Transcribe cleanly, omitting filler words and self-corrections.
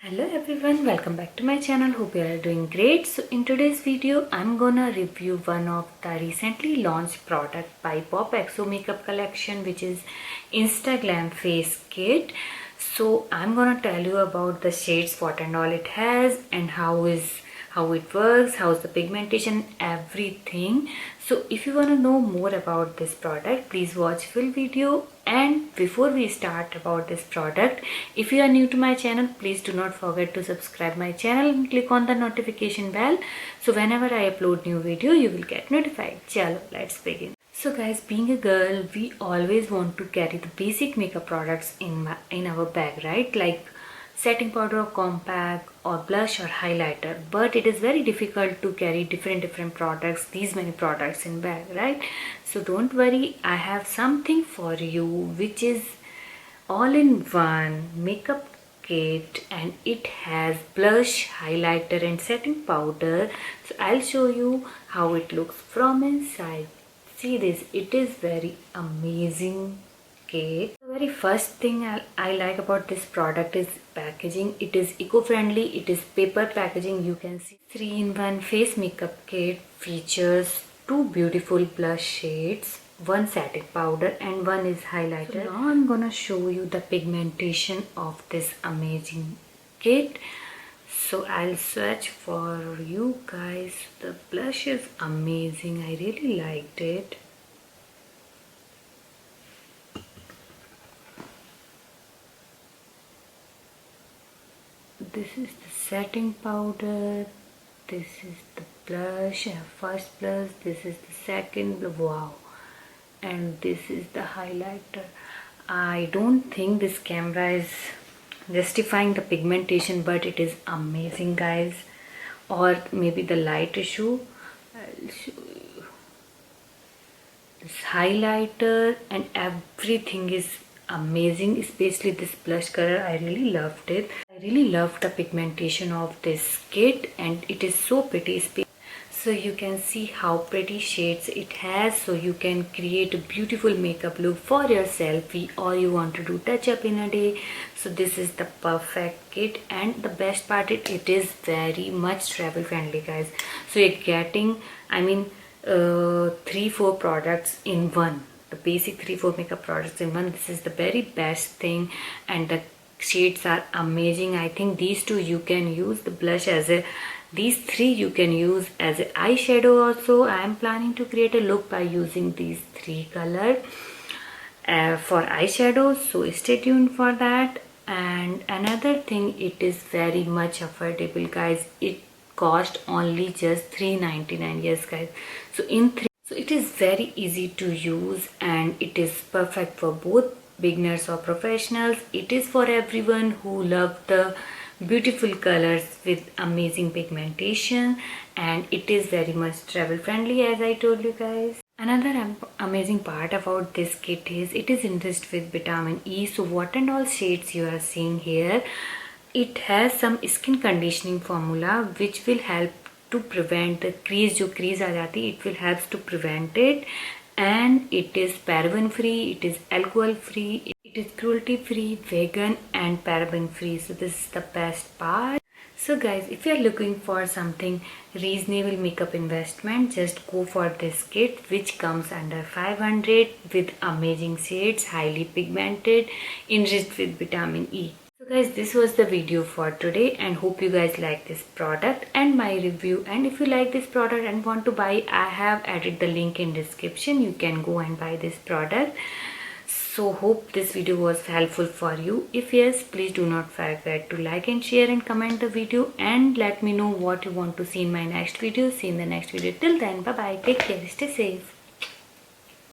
Hello everyone, welcome back to my channel. Hope you are doing great. So in today's video I'm gonna review one of the recently launched product by Pop Exo makeup collection, which is Instaglam face kit. So I'm gonna tell you about the shades, what and all it has, and how it works, how's the pigmentation, everything. So if you want to know more about this product, please watch full video. And before we start about this product, if you are new to my channel, please do not forget to subscribe my channel and click on the notification bell, so whenever I upload new video you will get notified. Chalo, let's begin. So guys, being a girl, we always want to carry the basic makeup products in our bag, right? Like setting powder, compact or blush or highlighter, but it is very difficult to carry different products, these many products in bag, right? So don't worry, I have something for you which is all-in-one makeup kit, and it has blush, highlighter and setting powder. So I'll show you how it looks from inside. See this, it is very amazing kit. The very first thing I like about this product is packaging. It is eco-friendly, it is paper packaging. You can see 3-in-1 face makeup kit features 2 beautiful blush shades, 1 setting powder and 1 is highlighter. So now I'm gonna show you the pigmentation of this amazing kit. So I'll swatch for you guys. The blush is amazing, I really liked it. This is the setting powder, this is the blush, first blush, this is the second, wow, and this is the highlighter. I don't think this camera is justifying the pigmentation, but it is amazing guys, or maybe the light issue. I'll show you. This highlighter and everything is amazing, especially this blush color. I really loved it. I really loved the pigmentation of this kit, and it is so pretty. So you can see how pretty shades it has, so you can create a beautiful makeup look for your selfie, or you want to do touch up in a day. So this is the perfect kit, and the best part it is very much travel friendly guys. So you're getting 3-4 products in one, the basic 3-4 makeup products in one. This is the very best thing, and the shades are amazing. I think these two you can use, the blush as a, these 3 you can use as an eyeshadow also. I am planning to create a look by using these 3 colors for eyeshadows, so stay tuned for that. And another thing, it is very much affordable guys. It cost only just $3.99. yes guys, so it is very easy to use, and it is perfect for both beginners or professionals. It is for everyone who love the beautiful colors with amazing pigmentation, and it is very much travel friendly, as I told you guys. Another amazing part about this kit is it is enriched with vitamin E. So what and all shades you are seeing here, it has some skin conditioning formula which will help to prevent the crease, जो crease आ जाती, it will help to prevent it. And it is paraben free, it is alcohol free, it is cruelty free, vegan and paraben free. So this is the best part. So guys, if you are looking for something reasonable makeup investment, just go for this kit which comes under 500 with amazing shades, highly pigmented, enriched with vitamin E. So guys, this was the video for today, and hope you guys like this product and my review. And if you like this product and want to buy, I have added the link in description. You can go and buy this product. So hope this video was helpful for you. If yes, please do not forget to like and share and comment the video, and let me know what you want to see in my next video. See you in the next video. Till then, bye bye, take care, stay safe.